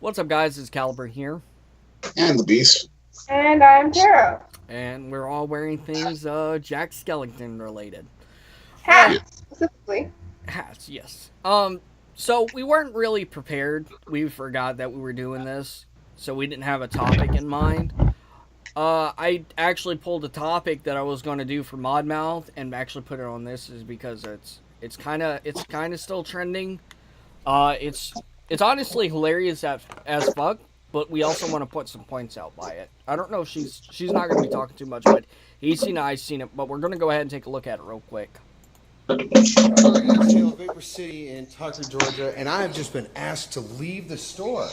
What's up, guys? It's Caliber here, And the beast. And I'm Tara. and we're all wearing things Jack Skellington related. All right, Yeah. Hats, specifically. hats, yes. So we weren't really prepared. We forgot that we were doing this, so we didn't have a topic in mind. I actually pulled a topic that I was going to do for Modmouth and actually put it on this is because it's kind of still trending. It's honestly hilarious as fuck, but we also want to put some points out by it. I don't know if she's not going to be talking too much, but he's seen it, I've seen it, but we're going to go ahead and take a look at it real quick. I'm still in Vapor City in Tucker, Georgia, and I have just been asked to leave the store.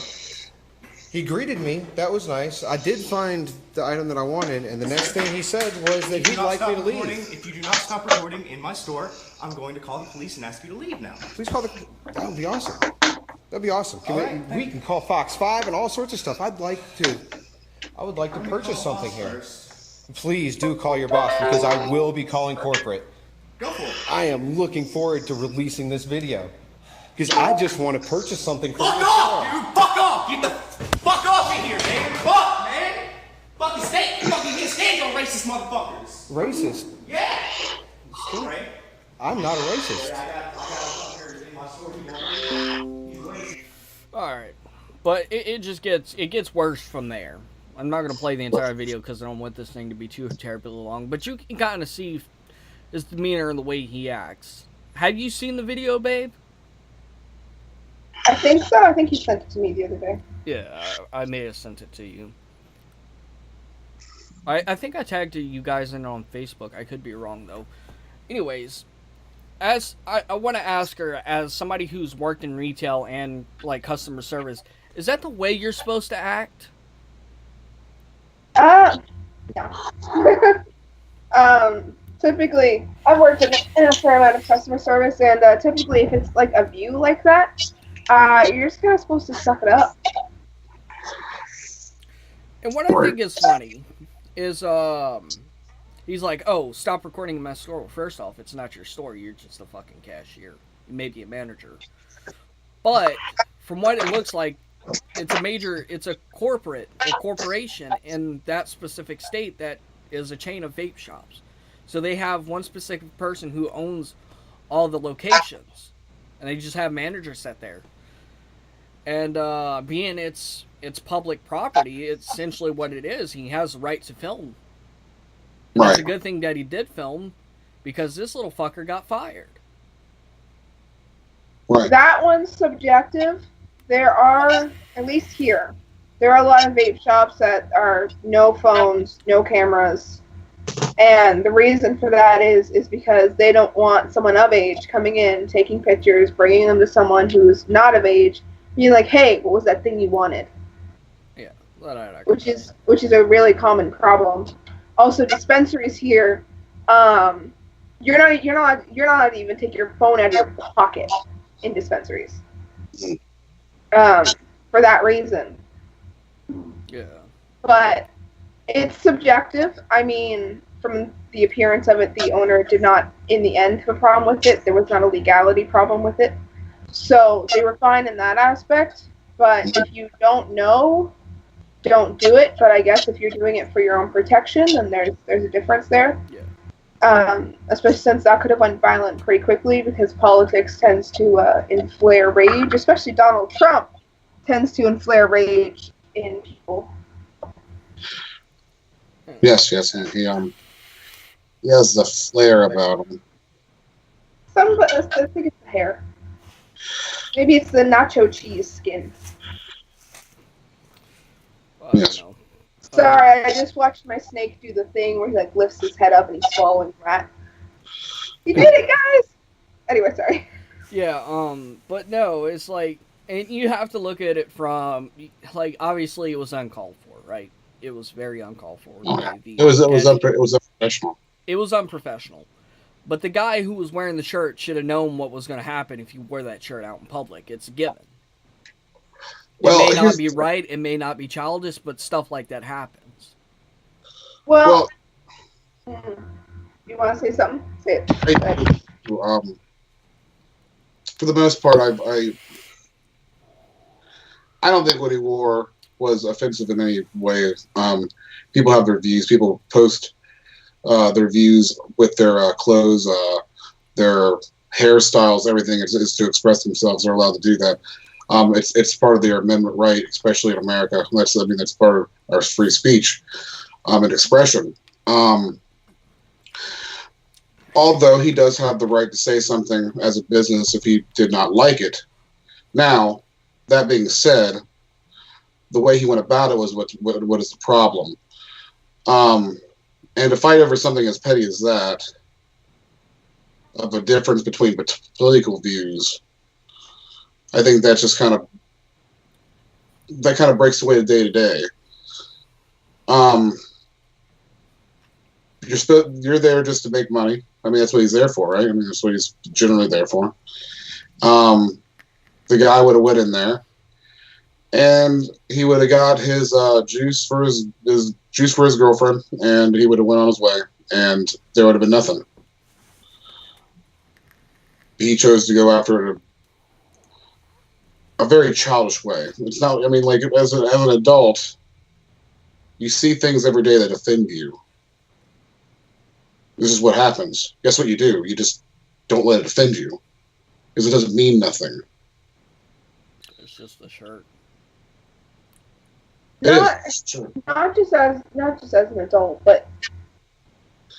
He greeted me. That was nice. I did find the item that I wanted, and the next thing he said was that he'd like me to leave. If you do not stop recording in my store, I'm going to call the police and ask you to leave now. Please call the. That would be awesome. That'd be awesome. We can call Fox 5 and all sorts of stuff. I would like to purchase something here. Please do call your boss because I will be calling corporate. Go for it. I am looking forward to releasing this video because I just want to purchase something. Fuck off, dude! Fuck off! Get the fuck off in here, man! Fuck, man! Fucking can't stand your racist motherfuckers! Racist? Yeah! Right? I'm not a racist. I got a fucker in my store. He's racist. All right, but it just gets worse from there. I'm not going to play the entire video because I don't want this thing to be too terribly long, but you can kind of see his demeanor and the way he acts. Have you seen the video, babe? I think so. I think he sent it to me the other day. Yeah, I may have sent it to you. I think I tagged you guys in on Facebook. I could be wrong, though. Anyways, as I want to ask her, as somebody who's worked in retail and, like, customer service, is that the way you're supposed to act? No. Typically, I've worked in a fair amount of customer service, and typically if it's like a view like that, you're just kind of supposed to suck it up. And what I think is funny is, he's like, oh, stop recording in my store. Well, first off, it's not your store. You're just a fucking cashier. You may be a manager. But from what it looks like, it's a corporation in that specific state that is a chain of vape shops. So they have one specific person who owns all the locations. And they just have managers set there. And being it's public property, it's essentially what it is. He has the right to film. And It's a good thing that he did film because this little fucker got fired. Right. That one's subjective. There are, at least here, there are a lot of vape shops that are no phones, no cameras. And the reason for that is because they don't want someone of age coming in, taking pictures, bringing them to someone who's not of age, being like, hey, what was that thing you wanted? Yeah, which is a really common problem. Also, dispensaries here, you're not allowed to even take your phone out of your pocket in dispensaries. For that reason. Yeah. But it's subjective. I mean, from the appearance of it, the owner did not, in the end, have a problem with it. There was not a legality problem with it. So they were fine in that aspect. But if you don't know, don't do it. But I guess if you're doing it for your own protection, then there's a difference there. Yeah. Especially since that could have went violent pretty quickly because politics tends to inflare rage, especially Donald Trump tends to inflare rage in people. Yes, and he has the flair about him. I think it's the hair. Maybe it's the nacho cheese skin. Yes. Sorry, I just watched my snake do the thing where he like lifts his head up and he's swallowing rat. He did it, guys! Anyway, sorry. Yeah, but no, it's like, and you have to look at it from, like, obviously it was uncalled for, right? It was very uncalled for. It was unprofessional. It was unprofessional. But the guy who was wearing the shirt should have known what was going to happen if you wore that shirt out in public. It's a given. Well, it may not be right, it may not be childish, but stuff like that happens. Well, you want to say something? Say it. For the most part, I don't think what he wore was offensive in any way. People have their views. People post their views with their clothes, their hairstyles, everything is to express themselves. They're allowed to do that. It's part of their amendment right, especially in America. That's part of our free speech and expression. Although he does have the right to say something as a business if he did not like it. Now, that being said, the way he went about it was what is the problem. And to fight over something as petty as that, of a difference between political views, I think that just kind of breaks away the day to day. You're there just to make money. I mean, that's what he's there for, right? I mean, that's what he's generally there for. The guy would have went in there, and he would have got his juice for his juice for his girlfriend, and he would have went on his way, and there would have been nothing. He chose to go after it a very childish way. It's not. I mean, like as an adult, you see things every day that offend you. This is what happens. Guess what you do? You just don't let it offend you, because it doesn't mean nothing. It's just a shirt. Not just as an adult, but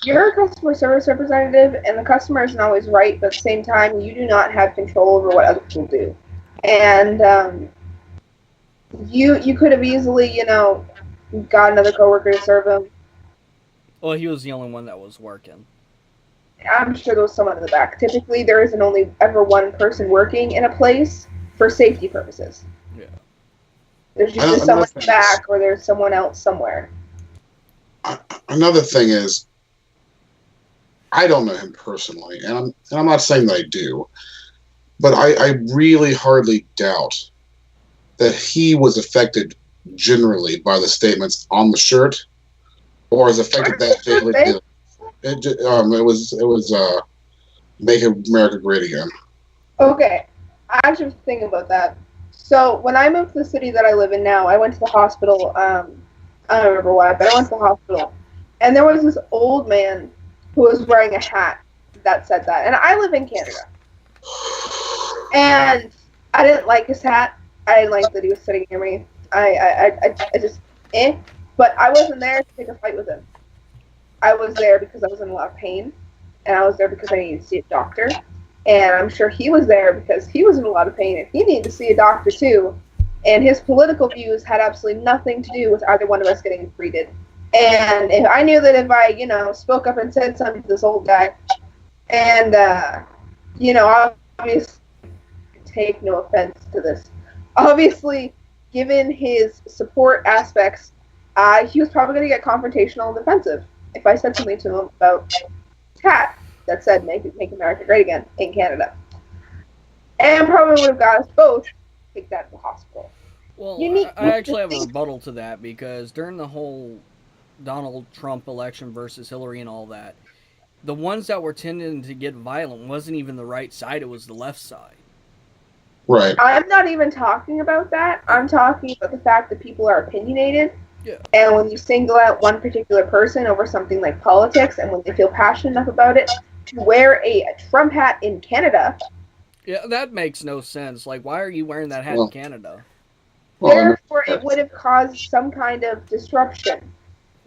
you're a customer service representative, and the customer isn't always right, but at the same time, you do not have control over what other people do. And you could have easily, got another coworker to serve him. Well, he was the only one that was working. I'm sure there was someone in the back. Typically, there isn't only ever one person working in a place for safety purposes. Yeah. There's usually someone in the back, or there's someone else somewhere. Another thing is, I don't know him personally, and I'm not saying that I do, but I really hardly doubt that he was affected generally by the statements on the shirt, or is affected that day. It was Make America Great Again. Okay, I actually was thinking about that. So when I moved to the city that I live in now, I went to the hospital. I don't remember why, but I went to the hospital, and there was this old man who was wearing a hat that said that. And I live in Canada, and I didn't like his hat. I didn't like that he was sitting near me. I just But I wasn't there to pick a fight with him. I was there because I was in a lot of pain, and I was there because I needed to see a doctor. And I'm sure he was there because he was in a lot of pain, and he needed to see a doctor too. And his political views had absolutely nothing to do with either one of us getting treated. And if I knew that if I, spoke up and said something to this old guy, and, obviously take no offense to this. Obviously, given his support aspects, he was probably going to get confrontational and defensive if I said something to him about his hat that said Make America Great Again in Canada. And probably would have got us both kicked out of the hospital. Well, I actually have a rebuttal to that, because during the whole Donald Trump election versus Hillary and all that, the ones that were tending to get violent wasn't even the right side, it was the left side. Right. I'm not even talking about that. I'm talking about the fact that people are opinionated. Yeah. And when you single out one particular person over something like politics, and when they feel passionate enough about it, to wear a Trump hat in Canada. Yeah, that makes no sense. Like, why are you wearing that hat in Canada? Therefore, it would have caused some kind of disruption.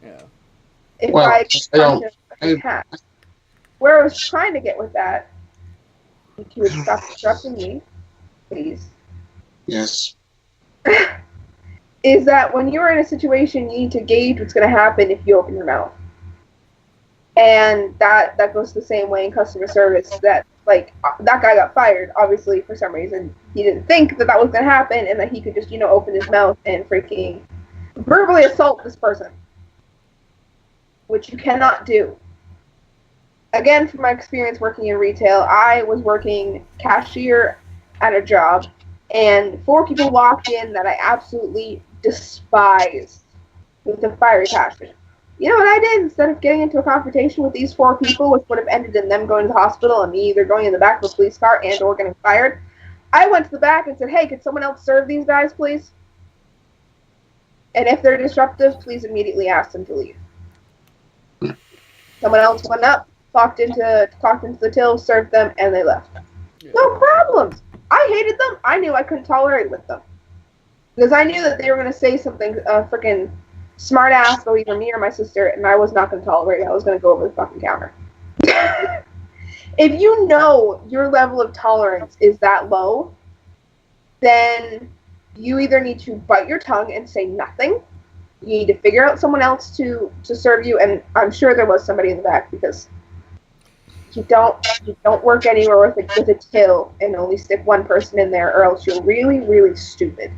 Yeah. If I had hat. Where I was trying to get with that, if you would stop disrupting me, please. Yes. Is that when you're in a situation, you need to gauge what's going to happen if you open your mouth. And that goes the same way in customer service. That guy got fired, obviously, for some reason. He didn't think that was going to happen, and that he could just, open his mouth and freaking verbally assault this person. Which you cannot do. Again, from my experience working in retail, I was working cashier at a job, and 4 people walked in that I absolutely despised with a fiery passion. You know what I did? Instead of getting into a confrontation with these 4 people, which would have ended in them going to the hospital and me either going in the back of a police car and or getting fired, I went to the back and said, hey, could someone else serve these guys, please? And if they're disruptive, please immediately ask them to leave. Someone else went up, talked into the till, served them, and they left. Yeah. No problems. I hated them. I knew I couldn't tolerate with them. Because I knew that they were going to say something freaking smart ass about either me or my sister, and I was not going to tolerate it. I was going to go over the fucking counter. If you know your level of tolerance is that low, then you either need to bite your tongue and say nothing. You need to figure out someone else to serve you, and I'm sure there was somebody in the back, because you don't work anywhere with a till and only stick one person in there, or else you're really, really stupid.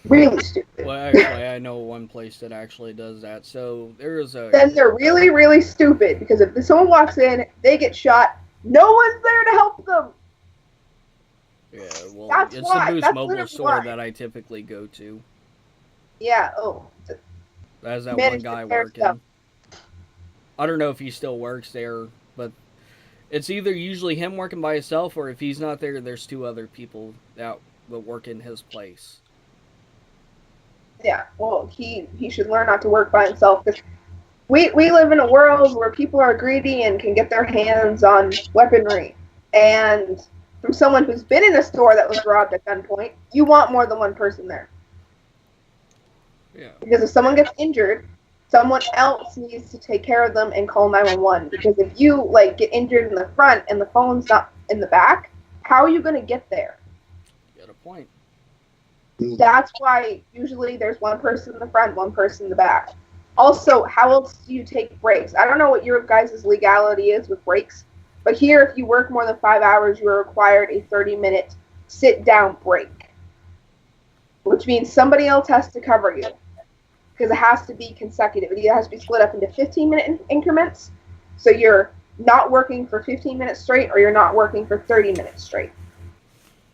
Really stupid. Well, actually, I know one place that actually does that. So there is a. Then they're really, really stupid, because if someone walks in, they get shot, no one's there to help them. Yeah, well, That's it's why. the Boost That's mobile literally store why. that I typically go to. Yeah. Oh. There's that Manage one guy to tear working. stuff. I don't know if he still works there, but it's either usually him working by himself, or if he's not there, there's two other people that will work in his place. Yeah, well, he should learn not to work by himself. Cause we live in a world where people are greedy and can get their hands on weaponry. And from someone who's been in a store that was robbed at gunpoint, you want more than one person there. Yeah. Because if someone gets injured, someone else needs to take care of them and call 911. Because if you like get injured in the front and the phone's not in the back, how are you going to get there? You got a point. That's why usually there's one person in the front, one person in the back. Also, how else do you take breaks? I don't know what your guys' legality is with breaks, but here, if you work more than 5 hours, you are required a 30-minute sit-down break, which means somebody else has to cover you, because it has to be consecutive. It has to be split up into 15-minute increments, so you're not working for 15 minutes straight, or you're not working for 30 minutes straight.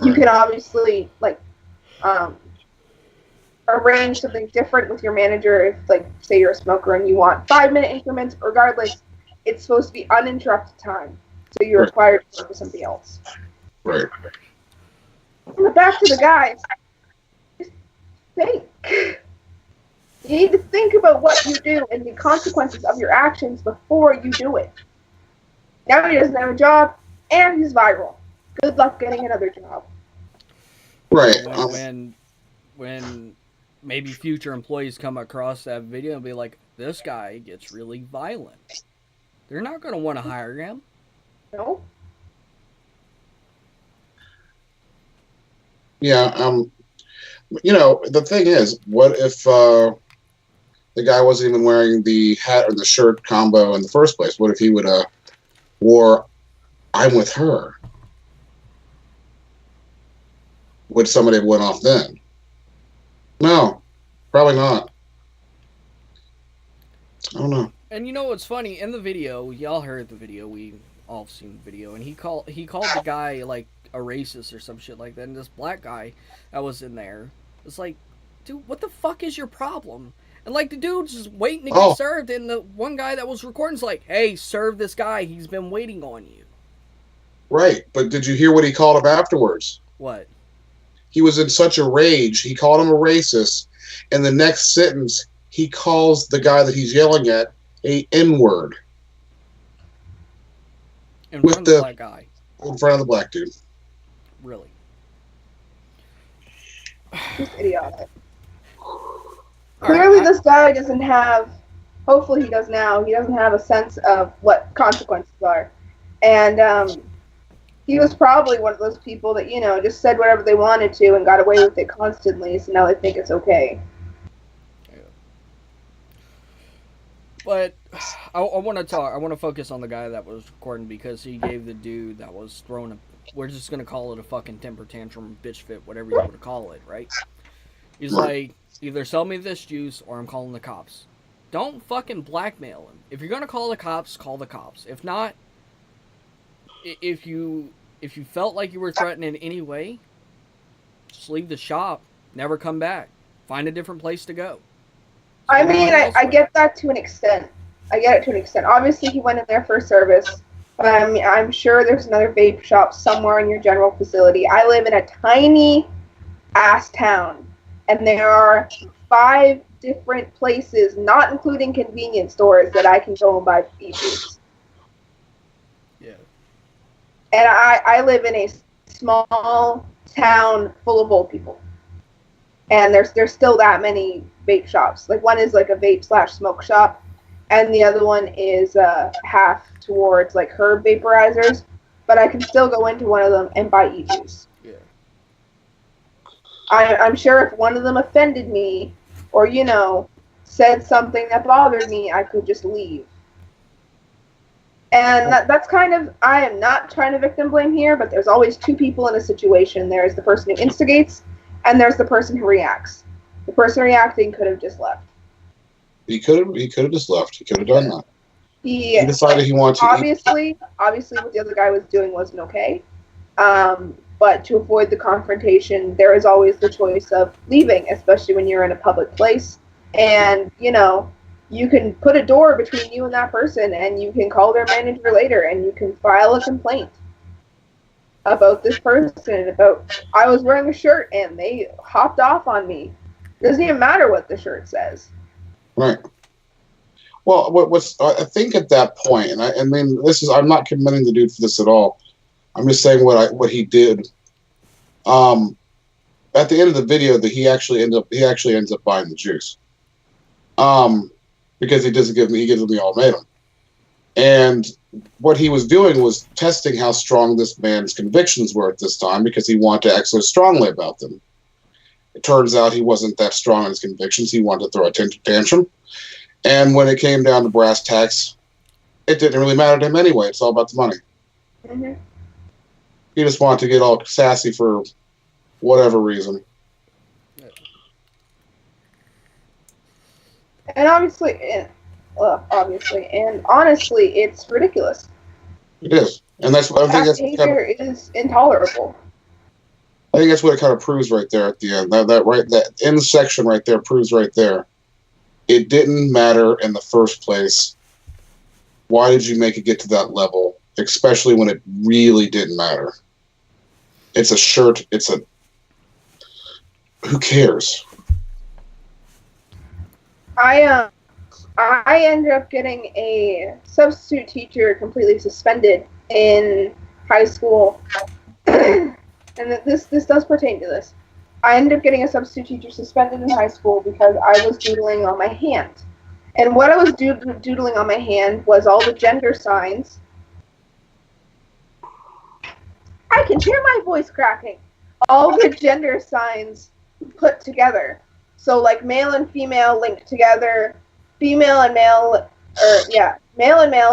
You can obviously, like, arrange something different with your manager if, like, say you're a smoker and you want 5-minute increments. Regardless, it's supposed to be uninterrupted time, so you're required to work with somebody else. Right. But back to the guys. Just think. You need to think about what you do and the consequences of your actions before you do it. Now he doesn't have a job, and he's viral. Good luck getting another job. Right. When maybe future employees come across that video and be like, this guy gets really violent, they're not going to want to hire him. No? Yeah. You know, the thing is, what if the guy wasn't even wearing the hat or the shirt combo in the first place? What if he would wore "I'm with her"? Would somebody have went off then? No, probably not. I don't know. And you know what's funny? In the video, y'all heard the video, we all seen the video, and he called the guy like a racist or some shit like that, and this black guy that was in there was like, dude, what the fuck is your problem? And like the dude's just waiting to get served, and the one guy that was recording's like, hey, serve this guy, he's been waiting on you. Right, but did you hear what he called him afterwards? What? He was in such a rage, he called him a racist, and the next sentence, he calls the guy that he's yelling at a N-word. In front of the black guy. In front of the black dude. Really? Just idiotic. Clearly this guy doesn't have, hopefully he does now, he doesn't have a sense of what consequences are. And he was probably one of those people that, you know, just said whatever they wanted to and got away with it constantly, so now they think it's okay. Yeah. But I want to focus on the guy that was recording, because he gave the dude that was throwing a, we're just going to call it a fucking temper tantrum, bitch fit, whatever you want to call it, right? He's like, either sell me this juice or I'm calling the cops. Don't fucking blackmail him. If you're going to call the cops, call the cops. If not, if you felt like you were threatened in any way, just leave the shop, never come back. Find a different place to go. I mean, I get that to an extent. I get it to an extent. Obviously, he went in there for service, but I'm sure there's another vape shop somewhere in your general facility. I live in a tiny ass town, and there are 5 different places, not including convenience stores, that I can go and buy e-juice. Yeah. And I live in a small town full of old people. And there's still that many vape shops. Like, one is like a vape/smoke shop, and the other one is half towards like herb vaporizers. But I can still go into one of them and buy e-juice. Yeah. I'm sure if one of them offended me, or said something that bothered me, I could just leave. And that's kind of, I am not trying to victim blame here, but there's always 2 people in a situation. There's the person who instigates, and there's the person who reacts. The person reacting could have just left. He could have just left. He could have done that. He decided he wanted to. Obviously, what the other guy was doing wasn't okay. But to avoid the confrontation, there is always the choice of leaving, especially when you're in a public place. And, you can put a door between you and that person, and you can call their manager later, and you can file a complaint about this person, about, I was wearing a shirt and they hopped off on me. It doesn't even matter what the shirt says. Right. Well, I think at that point, and I mean, I'm not commending the dude for this at all. I'm just saying what he did. At the end of the video, that he actually ends up buying the juice. Because he gives them the ultimatum. And what he was doing was testing how strong this man's convictions were at this time, because he wanted to act so strongly about them. It turns out he wasn't that strong in his convictions. He wanted to throw a tantrum. And when it came down to brass tacks, it didn't really matter to him anyway. It's all about the money. Mm-hmm. He just wanted to get all sassy for whatever reason. And honestly, it's ridiculous. It is, and I think that's behavior is intolerable. I think that's what it kind of proves right there at the end. That end section right there proves right there. It didn't matter in the first place. Why did you make it get to that level, especially when it really didn't matter? It's a shirt. Who cares? I ended up getting a substitute teacher completely suspended in high school, and this does pertain to this. I ended up getting a substitute teacher suspended in high school because I was doodling on my hand, and what I was doodling on my hand was all the gender signs. I can hear my voice cracking. All the gender signs put together. So, like, male and female linked together, male and male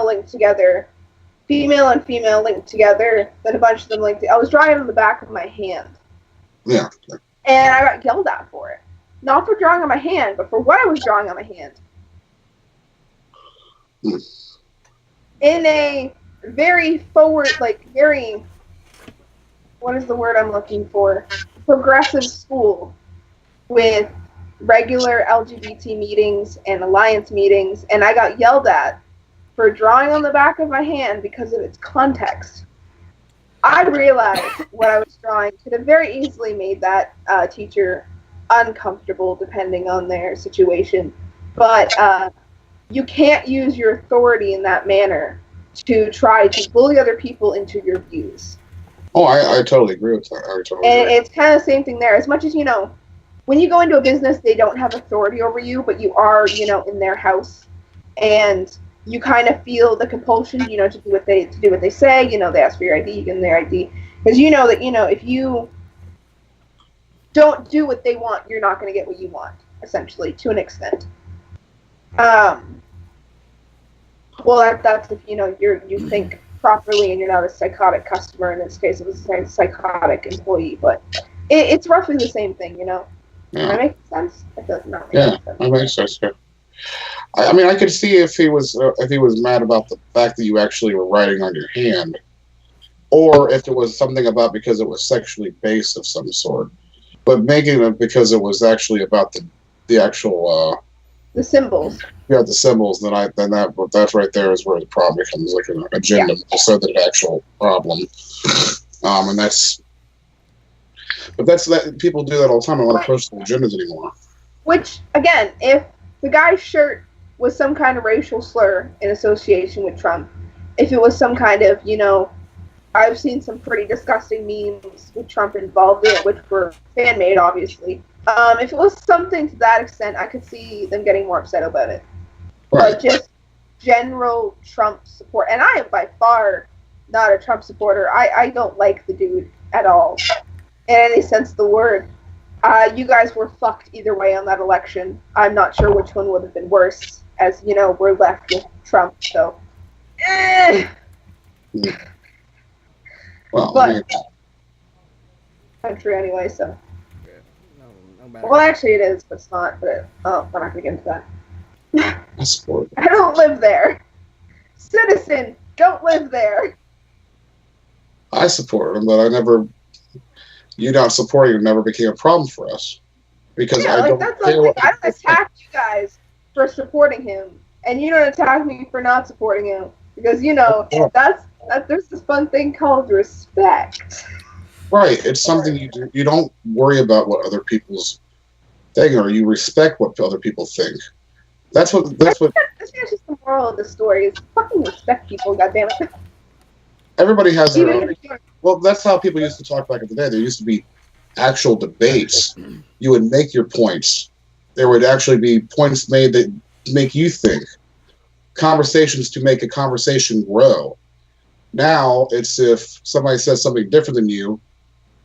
linked together, female and female linked together, then a bunch of them linked. I was drawing on the back of my hand. Yeah. And I got yelled at for it. Not for drawing on my hand, but for what I was drawing on my hand. In a very forward, what is the word I'm looking for? Progressive school with regular LGBT meetings and alliance meetings, and I got yelled at for drawing on the back of my hand because of its context. I realized what I was drawing could have very easily made that teacher uncomfortable depending on their situation, but you can't use your authority in that manner to try to bully other people into your views. Oh, I totally agree with that. And it's kind of the same thing there. As much as, when you go into a business, they don't have authority over you, but you are, in their house, and you kind of feel the compulsion, to do what they say. They ask for your ID, you give them their ID, because you know that, if you don't do what they want, you're not going to get what you want, essentially, to an extent. Well, that's if you think properly and you're not a psychotic customer. In this case, it was a psychotic employee, but it's roughly the same thing, Yeah. Does that make sense? I feel like not Yeah, making sense. that makes sense. Yeah. I mean, I could see if he was mad about the fact that you actually were writing on your hand, or if it was something about because it was sexually based of some sort. But making it because it was actually about the actual the symbols. Yeah, the symbols. Then that's right there is where the problem becomes like an agenda, so that an actual problem. And that's. But that's that people do that all the time. A lot of personal agendas anymore. Which, again, if the guy's shirt was some kind of racial slur in association with Trump, if it was some kind of, I've seen some pretty disgusting memes with Trump involved in it, which were fan-made, obviously. If it was something to that extent, I could see them getting more upset about it. Right. But just general Trump support, and I am by far not a Trump supporter. I don't like the dude at all, in any sense of the word. You guys were fucked either way on that election. I'm not sure which one would have been worse, as, we're left with Trump, so. Well, But country anyway, so. No matter. Well, actually it is, but it's not. But we're not gonna get into that. I support it. I don't live there. Citizen, don't live there. I support him, but you not supporting him never became a problem for us. Because Yeah, I don't that's care the what thing. I don't people think. attack you guys for supporting him, and you don't attack me for not supporting him, because there's this fun thing called respect. Right. It's something you do. You don't worry about what other people's thing, or you respect what other people think. That's what. That's just the moral of the story: is fucking respect people. goddammit. Everybody has their Even own. if you're Well, that's how people used to talk back in the day. There used to be actual debates. You would make your points. There would actually be points made that make you think. Conversations to make a conversation grow. Now it's if somebody says something different than you,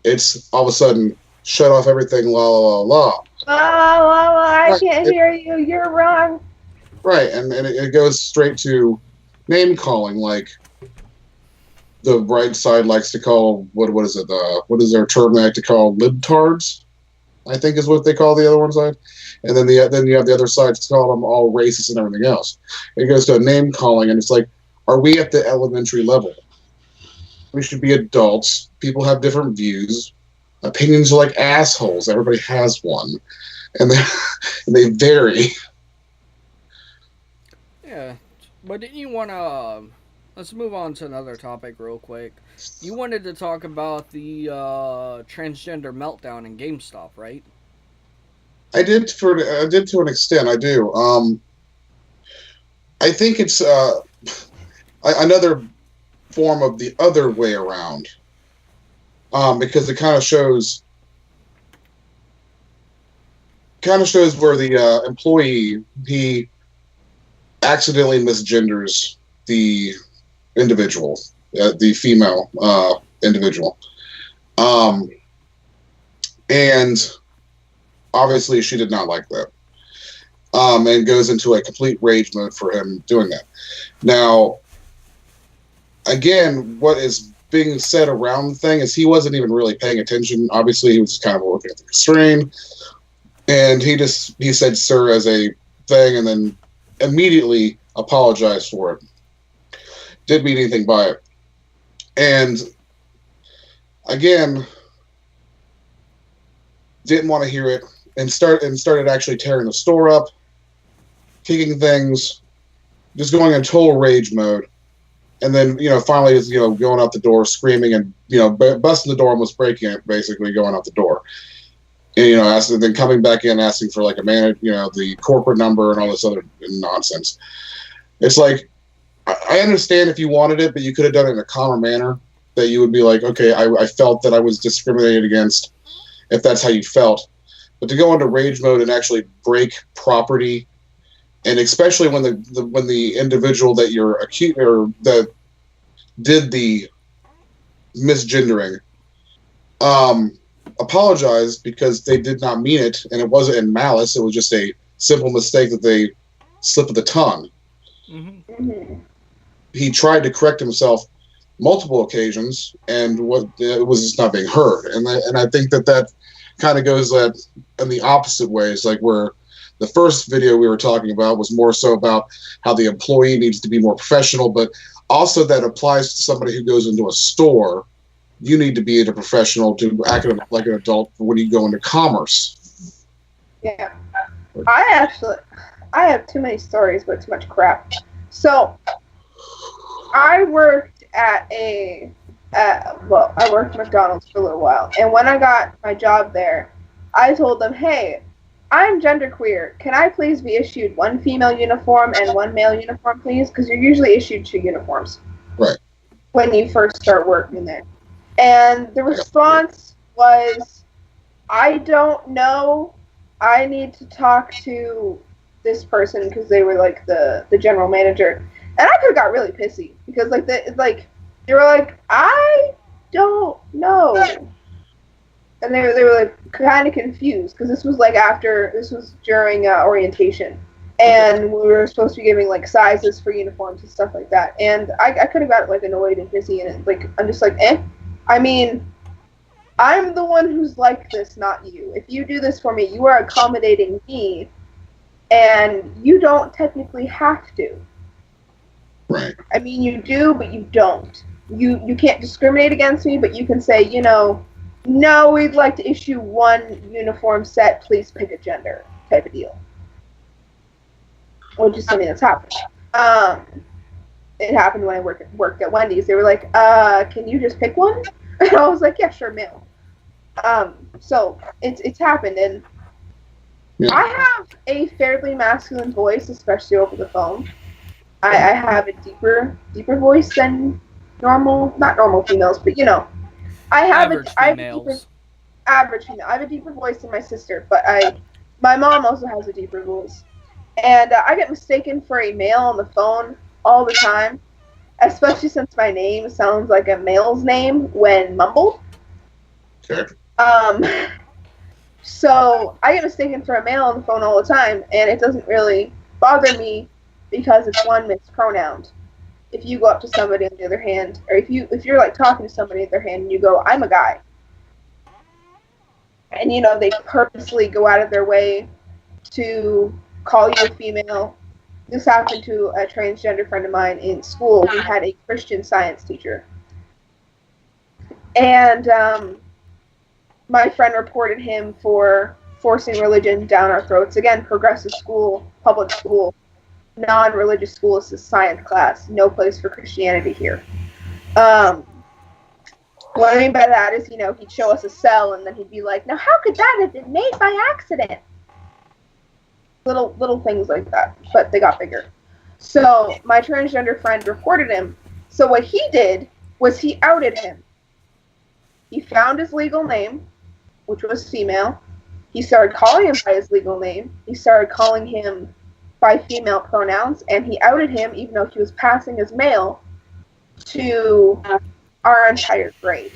it's all of a sudden shut off everything. La la la la. I Right. can't hear you. You're wrong. Right, and it goes straight to name calling, like the right side likes to call what is it? What is their term they like to call libtards? I think is what they call the other one side, and then you have the other side to call them all racist and everything else. It goes to a name calling, and it's like, are we at the elementary level? We should be adults. People have different views. Opinions are like assholes. Everybody has one, and they vary. Yeah, but didn't you want to? Let's move on to another topic real quick. You wanted to talk about the transgender meltdown in GameStop, right? I did to an extent. I do. I think it's another form of the other way around, because it kind of shows where the employee, he accidentally misgenders the individual, the female individual, and obviously she did not like that, and goes into a complete rage mode for him doing that. Now, again, what is being said around the thing is he wasn't even really paying attention. Obviously, he was kind of looking at the screen, and he said "sir" as a thing, and then immediately apologized for it. Didn't mean anything by it, and again, didn't want to hear it, and started actually tearing the store up, kicking things, just going in total rage mode. And then, finally is, going out the door, screaming and, busting the door, almost breaking it, basically going out the door. And, then coming back in, asking for like a manager, the corporate number and all this other nonsense. It's like, I understand if you wanted it, but you could have done it in a calmer manner, that you would be like, okay, I felt that I was discriminated against, if that's how you felt. But to go into rage mode and actually break property, and especially when the individual that you're accused or that did the misgendering apologized, because they did not mean it, and it wasn't in malice. It was just a simple mistake that they slipped of the tongue. Mm-hmm. He tried to correct himself multiple occasions, and it was just not being heard. And I think that kind of goes that in the opposite ways, like where the first video we were talking about was more so about how the employee needs to be more professional, but also that applies to somebody who goes into a store. You need to be a professional to act like an adult when you go into commerce. Yeah. I have too many stories, but too much crap. So, I worked I worked at McDonald's for a little while, and when I got my job there, I told them, hey, I'm genderqueer. Can I please be issued one female uniform and one male uniform, please? Because you're usually issued 2 uniforms. Right. When you first start working there. And the response was, I don't know. I need to talk to this person because they were like the general manager. And I could have got really pissy because they were like, I don't know. And they were like kind of confused because this was during orientation. And we were supposed to be giving like sizes for uniforms and stuff like that. And I could have got like annoyed and pissy, and like I'm just like, I mean, I'm the one who's like this, not you. If you do this for me, you are accommodating me, and you don't technically have to. Right. I mean, you do, but you don't. You can't discriminate against me, but you can say, no, we'd like to issue 1 uniform set. Please pick a gender, type of deal. Which is something that's happened. It happened when I worked at Wendy's. They were like, can you just pick one? And I was like, yeah, sure, male. So it's happened, and Yeah. I have a fairly masculine voice, especially over the phone. I have a deeper voice than not normal females, but I have Average average female. I have a deeper voice than my sister, but my mom also has a deeper voice. And I get mistaken for a male on the phone all the time, especially since my name sounds like a male's name when mumbled. Okay. So I get mistaken for a male on the phone all the time, and it doesn't really bother me because it's one mispronounced. If you go up to somebody on the other hand, or if you're like talking to somebody on the other hand and you go, I'm a guy, and they purposely go out of their way to call you a female. This happened to a transgender friend of mine in school. We had a Christian science teacher, and my friend reported him for forcing religion down our throats. Again, progressive school, public school, non-religious school is a science class. No place for Christianity here. What I mean by that is, he'd show us a cell and then he'd be like, now how could that have been made by accident? Little things like that, but they got bigger. So my transgender friend reported him. So what he did was he outed him. He found his legal name, which was female. He started calling him by his legal name. He started calling him by female pronouns, and he outed him even though he was passing as male to our entire grade.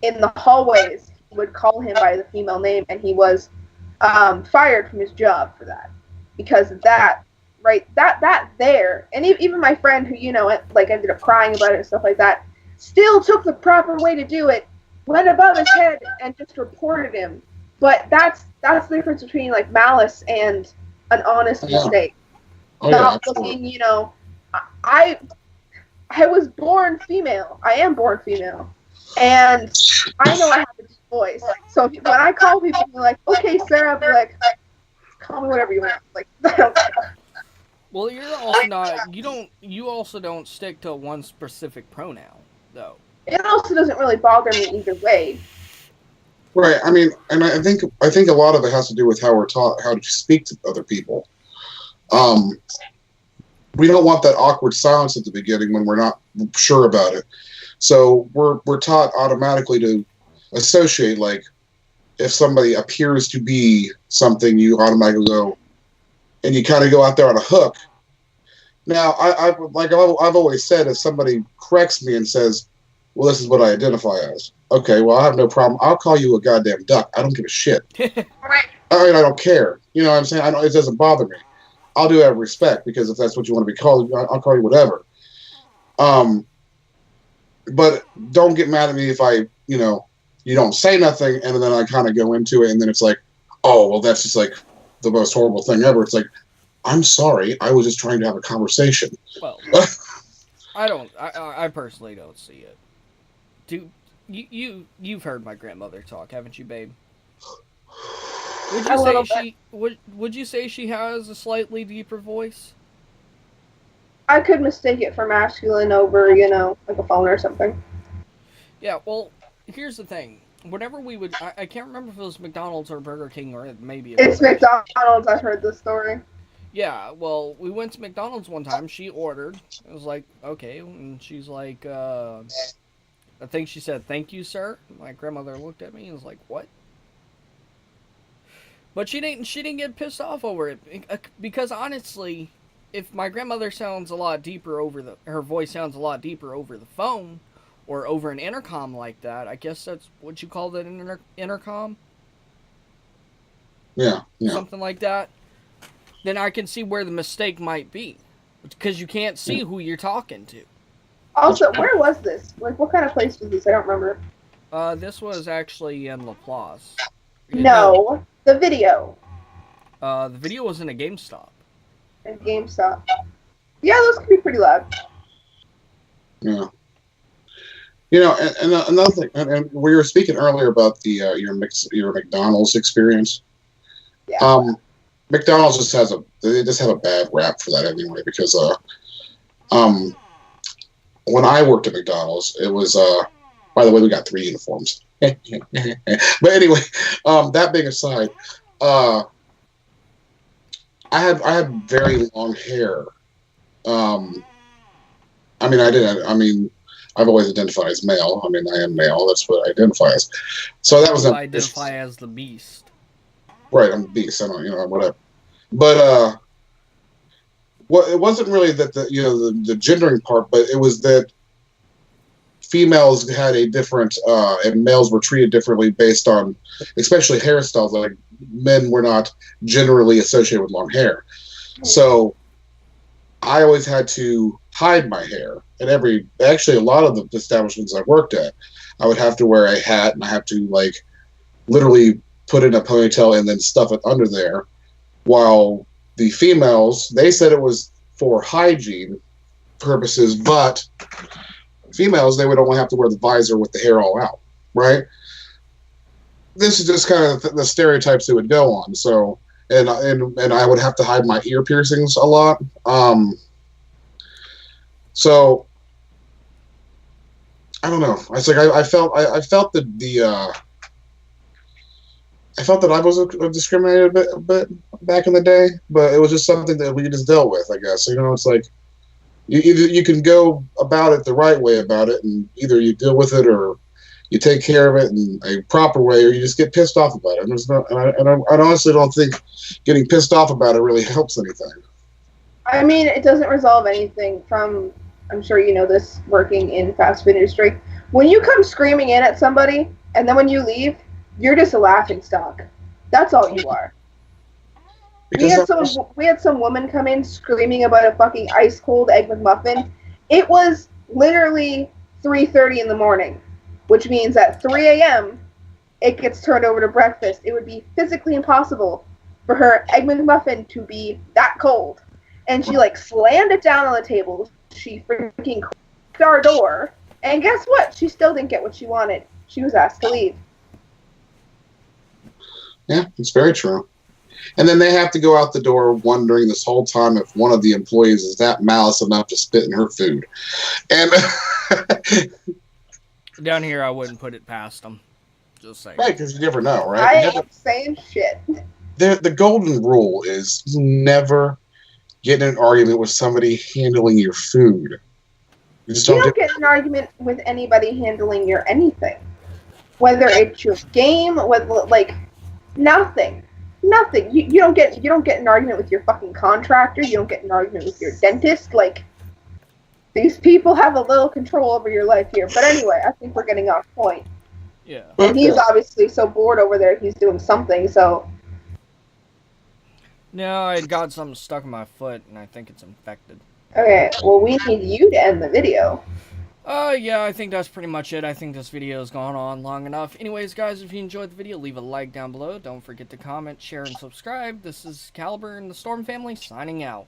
In the hallways, he would call him by the female name, and he was fired from his job for that, because of that, right? That there, and even my friend who ended up crying about it and stuff like that, still took the proper way to do it, went above his head and just reported him. But that's the difference between like malice and an honest mistake. Not looking, I was born female. I am born female, and I know I have a deep voice. So when I call people, they're like, "Okay, Sarah," I'll be like, "Call me whatever you want." Like, I don't care. Well, you're also not. You also don't stick to one specific pronoun, though. It also doesn't really bother me either way. Right. I mean, and I think a lot of it has to do with how we're taught how to speak to other people. We don't want that awkward silence at the beginning when we're not sure about it. So we're taught automatically to associate, like, if somebody appears to be something, you automatically go, and you kind of go out there on a hook. Now, I've always said, if somebody corrects me and says, well, this is what I identify as. Okay, well, I have no problem. I'll call you a goddamn duck. I don't give a shit. I don't care. You know what I'm saying? It doesn't bother me. I'll do it out of respect, because if that's what you want to be called, I'll call you whatever. But don't get mad at me if you don't say nothing, and then I kind of go into it, and then it's like, oh, well, that's just like the most horrible thing ever. It's like, I'm sorry. I was just trying to have a conversation. Well, I personally don't see it. You've heard my grandmother talk, haven't you, babe? Would you say she has a slightly deeper voice? I could mistake it for masculine over, like a phone or something. Yeah, well, here's the thing. whatever we would, I can't remember if it was McDonald's or Burger King or maybe it It's was. McDonald's. I've heard this story. Yeah, well, we went to McDonald's one time. She ordered. It was like, okay, and she's like, I think she said, "Thank you, sir." My grandmother looked at me and was like, "What?" But she didn't get pissed off over it because honestly, if my grandmother sounds a lot deeper her voice sounds a lot deeper over the phone or over an intercom like that, I guess that's what you call it, an intercom, Yeah, yeah. something like that. Then I can see where the mistake might be, because you can't see who you're talking to. Also, where was this? Like, what kind of place was this? I don't remember. This was actually in Laplace. No, the video. The video was in a GameStop. And GameStop. Yeah, those can be pretty loud. Yeah. You know, and another thing, and we were speaking earlier about the your McDonald's experience. Yeah. McDonald's just have a bad rap for that anyway, because when I worked at McDonald's, it was by the way, we got 3 uniforms. But anyway, that being aside, I had very long hair. I mean, I've always identified as male. I mean, I am male. That's what I identify as. So that was I identify as the Beast. Right, I'm the Beast. I don't, whatever. But it wasn't really that the gendering part, but it was that females had a different, and males were treated differently based on, especially hairstyles. Like men were not generally associated with long hair, so I always had to hide my hair. And actually, a lot of the establishments I worked at, I would have to wear a hat, and I have to literally put in a ponytail and then stuff it under there. While the females, they said it was for hygiene purposes, but females, they would only have to wear the visor with the hair all out, right? This is just kind of the stereotypes they would go on. So, and I would have to hide my ear piercings a lot. So I don't know. It's like I felt that I felt that I was discriminated a bit back in the day, but it was just something that we just dealt with, I guess. It's like you can go about it the right way about it, and either you deal with it or you take care of it in a proper way, or you just get pissed off about it. And I honestly don't think getting pissed off about it really helps anything. I mean, it doesn't resolve anything from, I'm sure you know this, working in fast food industry. When you come screaming in at somebody, and then when you leave, you're just a laughing stock. That's all you are. We had some woman come in screaming about a fucking ice cold egg McMuffin. It was literally 3:30 in the morning, which means at 3 a.m. it gets turned over to breakfast. It would be physically impossible for her egg McMuffin to be that cold. And she slammed it down on the table. She freaking cracked our door. And guess what? She still didn't get what she wanted. She was asked to leave. Yeah, it's very true. And then they have to go out the door wondering this whole time if one of the employees is that malice enough to spit in her food. And down here, I wouldn't put it past them. Just saying. Right, because you never know, right? I ain't saying shit. The golden rule is never get in an argument with somebody handling your food. You don't get in an argument with anybody handling your anything. Whether it's your game, whether nothing. You don't get in an argument with your fucking contractor. You don't get in an argument with your dentist. These people have a little control over your life here. But anyway, I think we're getting off point. Yeah. And he's obviously so bored over there. He's doing something. So. No, I got something stuck in my foot, and I think it's infected. Okay. Well, we need you to end the video. Yeah, I think that's pretty much it. I think this video has gone on long enough. Anyways, guys, if you enjoyed the video, leave a like down below. Don't forget to comment, share, and subscribe. This is Caliber and the Storm family signing out.